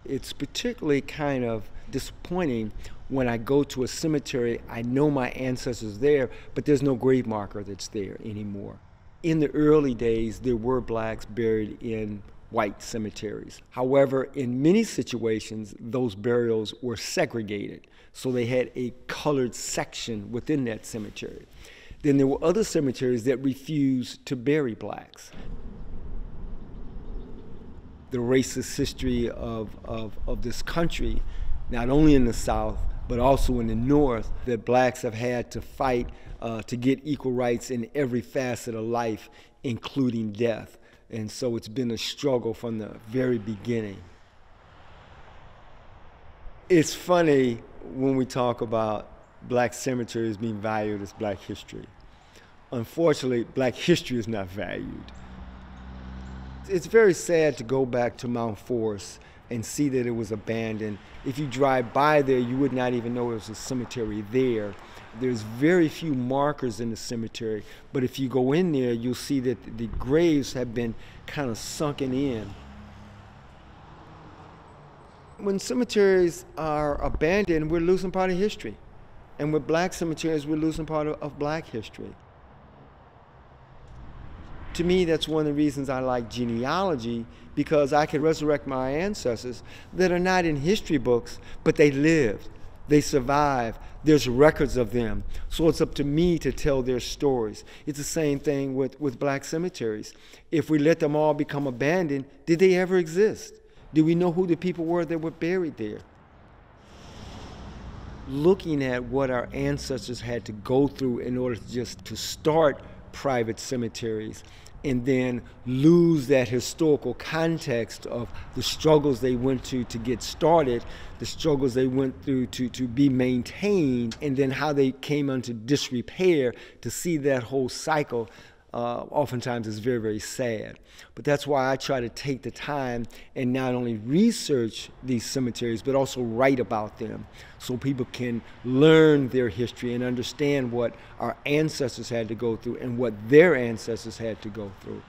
It's particularly kind of disappointing when I go to a cemetery, I know my ancestors there, but there's no grave marker that's there anymore. In the early days, there were blacks buried in white cemeteries. However, in many situations, those burials were segregated, so they had a colored section within that cemetery. Then there were other cemeteries that refused to bury blacks. The racist history of this country, not only in the South, but also in the North, that blacks have had to fight to get equal rights in every facet of life, including death. And so it's been a struggle from the very beginning. It's funny when we talk about black cemeteries being valued as black history. Unfortunately, black history is not valued. It's very sad to go back to Mount Forest and see that it was abandoned. If you drive by there, you would not even know there was a cemetery there. There's very few markers in the cemetery, but if you go in there, you'll see that the graves have been kind of sunken in. When cemeteries are abandoned, we're losing part of history. And with black cemeteries, we're losing part of black history. To me, that's one of the reasons I like genealogy, because I can resurrect my ancestors that are not in history books, but they lived, they survived, there's records of them. So it's up to me to tell their stories. It's the same thing with black cemeteries. If we let them all become abandoned, did they ever exist? Did we know who the people were that were buried there? Looking at what our ancestors had to go through in order to start private cemeteries, and then lose that historical context of the struggles they went to get started, the struggles they went through to be maintained, and then how they came into disrepair. To see that whole cycle oftentimes is very, very sad. But that's why I try to take the time and not only research these cemeteries, but also write about them so people can learn their history and understand what our ancestors had to go through and what their ancestors had to go through.